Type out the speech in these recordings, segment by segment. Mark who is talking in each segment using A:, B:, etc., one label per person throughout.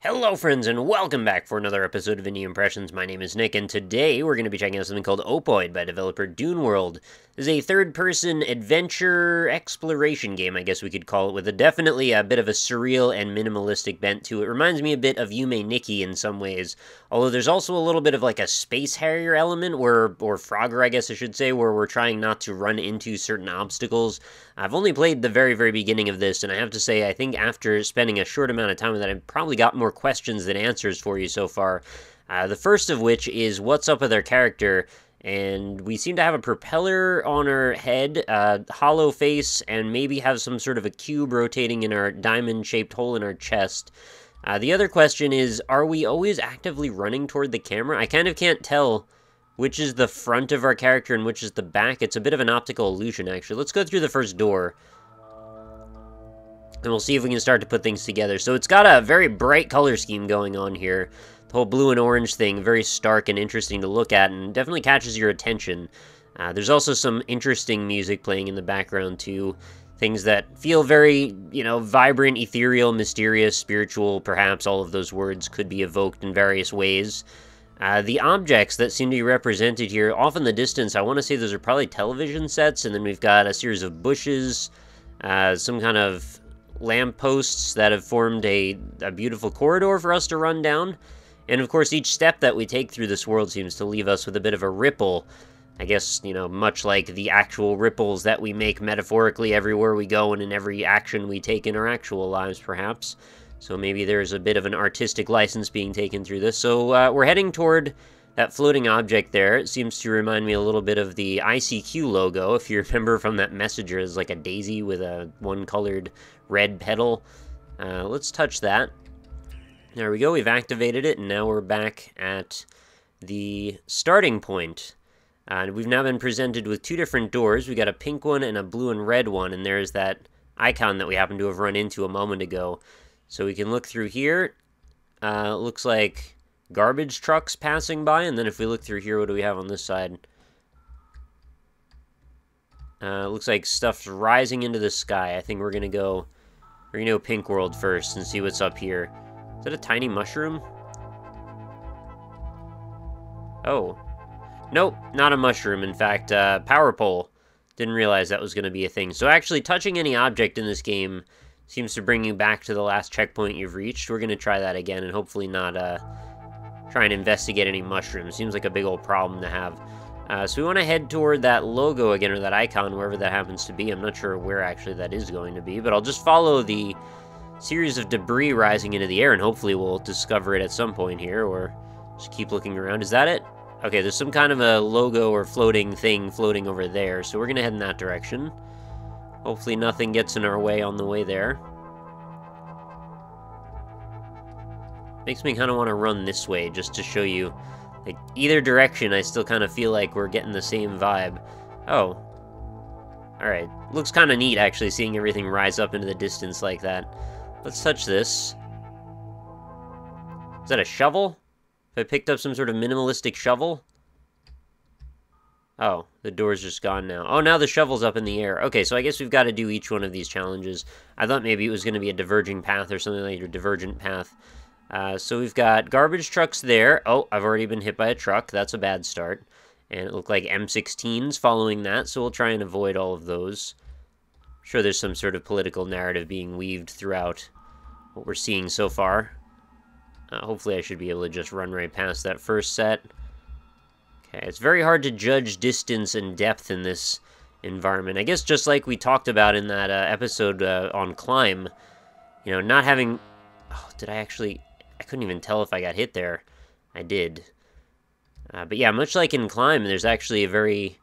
A: Hello friends and welcome back for another episode of Indie Impressions. My name is Nick and today we're going to be checking out something called Opoid by developer Dune World. This is a third-person adventure exploration game, I guess we could call it, with definitely a bit of a surreal and minimalistic bent to it. It reminds me a bit of Yume Nikki in some ways, although there's also a little bit of like a Space Harrier element, or Frogger I guess I should say, where we're trying not to run into certain obstacles. I've only played the very beginning of this, and I have to say, I think after spending a short amount of time with it, I've probably got more questions than answers for you so far. The first of which is, what's up with our character? And we seem to have a propeller on our head, hollow face, and maybe have some sort of a cube rotating in our diamond-shaped hole in our chest. The other question is, are we always actively running toward the camera? I kind of can't tell which is the front of our character and which is the back. It's a bit of an optical illusion, actually. Let's go through the first door, and we'll see if we can start to put things together. So it's got a very bright color scheme going on here. The whole blue and orange thing, very stark and interesting to look at, and definitely catches your attention. There's also some interesting music playing in the background, too. Things that feel very, vibrant, ethereal, mysterious, spiritual, perhaps. All of those words could be evoked in various ways. The objects that seem to be represented here, off in the distance, I want to say those are probably television sets, and then we've got a series of bushes, some kind of lampposts that have formed a beautiful corridor for us to run down. And of course, each step that we take through this world seems to leave us with a bit of a ripple. I guess, much like the actual ripples that we make metaphorically everywhere we go and in every action we take in our actual lives, perhaps. So maybe there's a bit of an artistic license being taken through this. So we're heading toward that floating object there. It seems to remind me a little bit of the ICQ logo, if you remember from that messenger. It's like a daisy with a one-colored red petal. Let's touch that. There we go, we've activated it, and now we're back at the starting point. We've now been presented with two different doors. We got a pink one and a blue and red one, and there's that icon that we happened to have run into a moment ago. So we can look through here. Looks like garbage trucks passing by, and then if we look through here, what do we have on this side? Looks like stuff's rising into the sky. I think we're gonna go Pink World first and see what's up here. Is that a tiny mushroom? Oh. Nope, not a mushroom. In fact, power pole. Didn't realize that was going to be a thing. So actually, touching any object in this game seems to bring you back to the last checkpoint you've reached. We're going to try that again and hopefully not try and investigate any mushrooms. Seems like a big old problem to have. So we want to head toward that logo again, or that icon, wherever that happens to be. I'm not sure where actually that is going to be, but I'll just follow the series of debris rising into the air, and hopefully we'll discover it at some point here, or just keep looking around. Is that it? Okay, there's some kind of a logo or floating thing floating over there, so we're going to head in that direction. Hopefully nothing gets in our way on the way there. Makes me kind of want to run this way, just to show you, like, either direction, I still kind of feel like we're getting the same vibe. Oh. Alright. Looks kind of neat, actually, seeing everything rise up into the distance like that. Let's touch this. Is that a shovel? Have I picked up some sort of minimalistic shovel? Oh, the door's just gone now. Oh, now the shovel's up in the air. Okay, so I guess we've got to do each one of these challenges. I thought maybe it was going to be a diverging path or something like a divergent path. So we've got garbage trucks there. Oh, I've already been hit by a truck. That's a bad start. And it looked like M16s following that, so we'll try and avoid all of those. I'm sure there's some sort of political narrative being weaved throughout what we're seeing so far. Hopefully I should be able to just run right past that first set. Okay, it's very hard to judge distance and depth in this environment. I guess just like we talked about in that episode on Climb, not having... Oh, did I actually... I couldn't even tell if I got hit there. I did. But yeah, much like in Climb, there's actually a very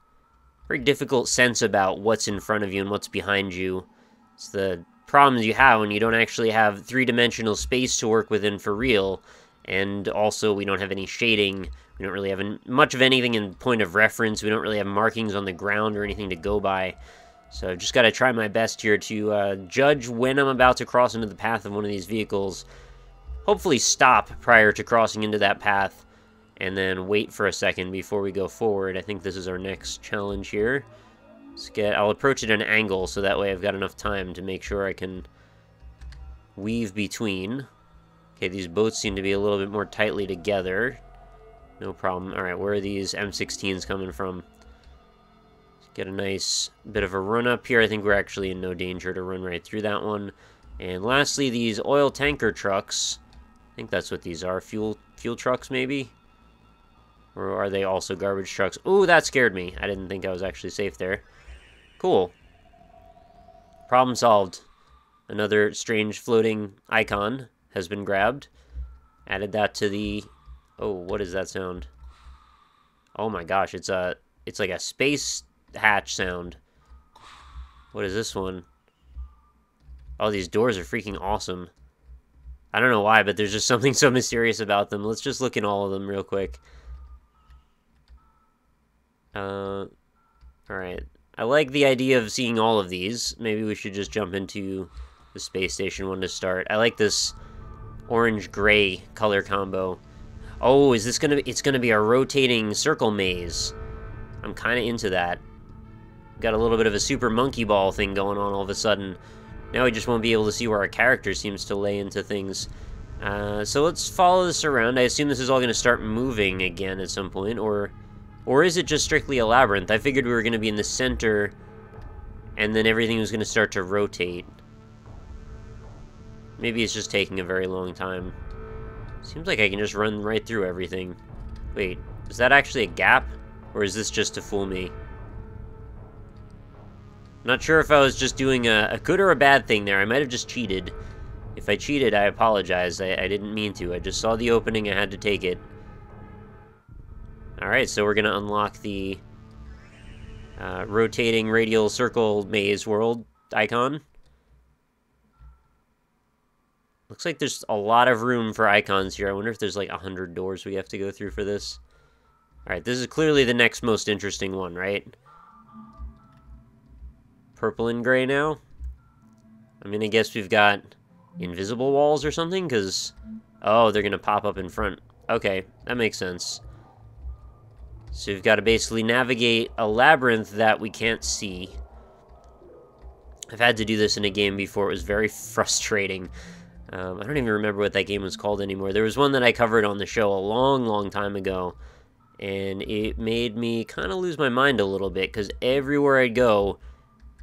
A: difficult sense about what's in front of you and what's behind you. It's the problems you have when you don't actually have three-dimensional space to work within for real, and also we don't have any shading. We don't really have much of anything in point of reference. We don't really have markings on the ground or anything to go by. So I've just got to try my best here to judge when I'm about to cross into the path of one of these vehicles. Hopefully stop prior to crossing into that path, and then wait for a second before we go forward. I think this is our next challenge here. I'll approach it at an angle, so that way I've got enough time to make sure I can weave between. Okay, these boats seem to be a little bit more tightly together. No problem. Alright, where are these M16s coming from? Get a nice bit of a run up here. I think we're actually in no danger to run right through that one. And lastly, these oil tanker trucks. I think that's what these are. Fuel trucks, maybe? Or are they also garbage trucks? Ooh, that scared me. I didn't think I was actually safe there. Cool. Problem solved. Another strange floating icon has been grabbed. Added that to the... Oh, what is that sound? Oh my gosh, it's like a space hatch sound. What is this one? Oh, these doors are freaking awesome. I don't know why, but there's just something so mysterious about them. Let's just look in all of them real quick. Alright. I like the idea of seeing all of these. Maybe we should just jump into the space station one to start. I like this orange-gray color combo. Oh, is this gonna be... It's gonna be a rotating circle maze. I'm kind of into that. Got a little bit of a super monkey ball thing going on all of a sudden. Now we just won't be able to see where our character seems to lay into things. So let's follow this around. I assume this is all going to start moving again at some point, or is it just strictly a labyrinth? I figured we were going to be in the center, and then everything was going to start to rotate. Maybe it's just taking a very long time. Seems like I can just run right through everything. Wait, is that actually a gap? Or is this just to fool me? Not sure if I was just doing a good or a bad thing there. I might have just cheated. If I cheated, I apologize. I didn't mean to. I just saw the opening. I had to take it. Alright, so we're going to unlock the rotating radial circle maze world icon. Looks like there's a lot of room for icons here. I wonder if there's like 100 doors we have to go through for this. Alright, this is clearly the next most interesting one, right? Purple and gray now. I mean, I guess we've got invisible walls or something, because... Oh, they're going to pop up in front. Okay, that makes sense. So we've got to basically navigate a labyrinth that we can't see. I've had to do this in a game before. It was very frustrating. I don't even remember what that game was called anymore. There was one that I covered on the show a long, long time ago. And it made me kind of lose my mind a little bit, because everywhere I'd go...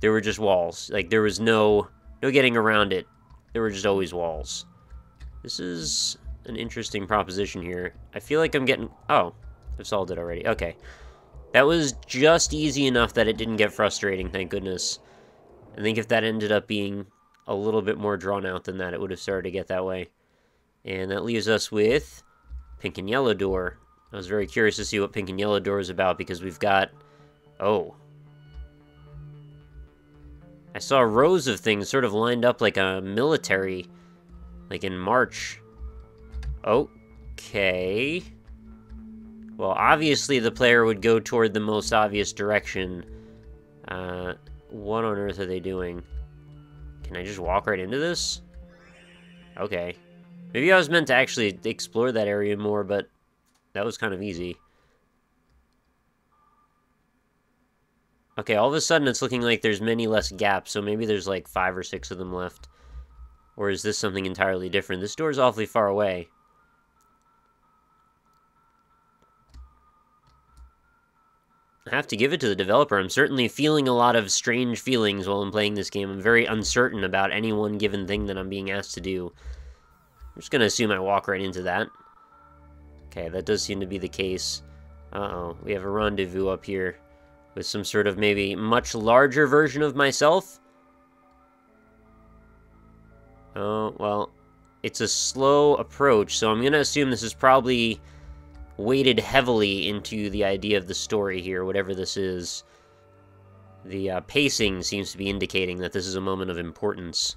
A: There were just walls. Like, there was no getting around it. There were just always walls. This is an interesting proposition here. I feel like I'm getting... Oh, I've solved it already. Okay. That was just easy enough that it didn't get frustrating, thank goodness. I think if that ended up being a little bit more drawn out than that, it would have started to get that way. And that leaves us with pink and yellow door. I was very curious to see what pink and yellow door is about, because we've got... Oh... I saw rows of things sort of lined up like a military, like in March. Okay. Well, obviously the player would go toward the most obvious direction. What on earth are they doing? Can I just walk right into this? Okay. Maybe I was meant to actually explore that area more, but that was kind of easy. Okay, all of a sudden it's looking like there's many less gaps, so maybe there's like 5 or 6 of them left. Or is this something entirely different? This door's awfully far away. I have to give it to the developer. I'm certainly feeling a lot of strange feelings while I'm playing this game. I'm very uncertain about any one given thing that I'm being asked to do. I'm just going to assume I walk right into that. Okay, that does seem to be the case. Uh-oh, we have a rendezvous up here. With some sort of maybe much larger version of myself. Oh, well, it's a slow approach, so I'm going to assume this is probably weighted heavily into the idea of the story here, whatever this is. The pacing seems to be indicating that this is a moment of importance.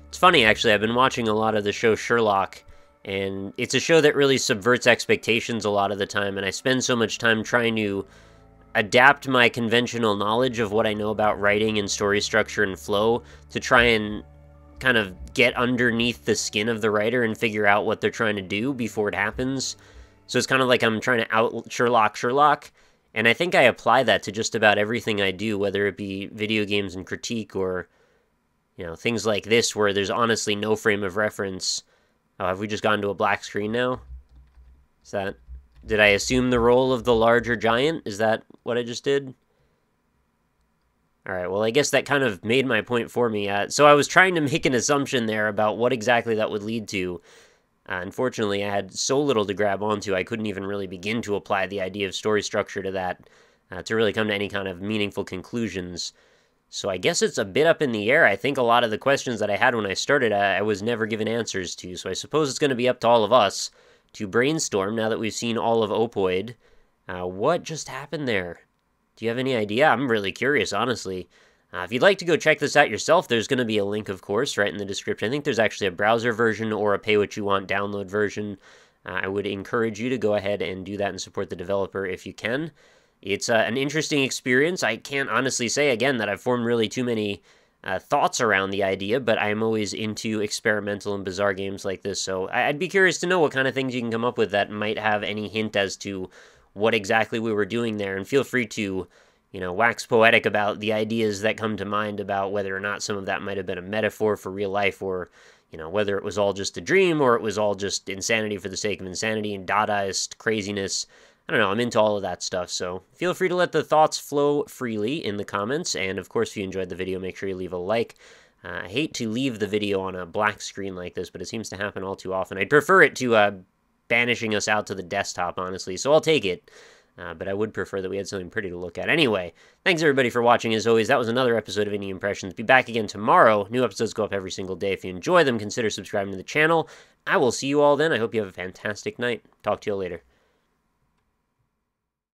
A: It's funny, actually, I've been watching a lot of the show Sherlock, and it's a show that really subverts expectations a lot of the time, and I spend so much time trying to adapt my conventional knowledge of what I know about writing and story structure and flow to try and kind of get underneath the skin of the writer and figure out what they're trying to do before it happens. So it's kind of like I'm trying to out Sherlock, and I think I apply that to just about everything I do, whether it be video games and critique or You know, things like this where there's honestly no frame of reference. Oh, have we just gone to a black screen now? Is that... Did I assume the role of the larger giant? Is that what I just did? Alright, well, I guess that kind of made my point for me. So I was trying to make an assumption there about what exactly that would lead to. Unfortunately, I had so little to grab onto, I couldn't even really begin to apply the idea of story structure to that to really come to any kind of meaningful conclusions. So I guess it's a bit up in the air. I think a lot of the questions that I had when I started, I was never given answers to. So I suppose it's going to be up to all of us to brainstorm now that we've seen all of Opoid. What just happened there? Do you have any idea? I'm really curious, honestly. If you'd like to go check this out yourself, there's going to be a link, of course, right in the description. I think there's actually a browser version or a pay-what-you-want download version. I would encourage you to go ahead and do that and support the developer if you can. It's an interesting experience. I can't honestly say, again, that I've formed really too many thoughts around the idea, but I'm always into experimental and bizarre games like this, so I'd be curious to know what kind of things you can come up with that might have any hint as to what exactly we were doing there, and feel free to, you know, wax poetic about the ideas that come to mind about whether or not some of that might have been a metaphor for real life, or, you know, whether it was all just a dream, or it was all just insanity for the sake of insanity and Dadaist craziness. I don't know, I'm into all of that stuff, so feel free to let the thoughts flow freely in the comments, and of course if you enjoyed the video, make sure you leave a like. I hate to leave the video on a black screen like this, but it seems to happen all too often. I'd prefer it to banishing us out to the desktop, honestly, so I'll take it. But I would prefer that we had something pretty to look at. Anyway, thanks everybody for watching. As always, that was another episode of Indie Impressions. Be back again tomorrow. New episodes go up every single day. If you enjoy them, consider subscribing to the channel. I will see you all then. I hope you have a fantastic night. Talk to you all later.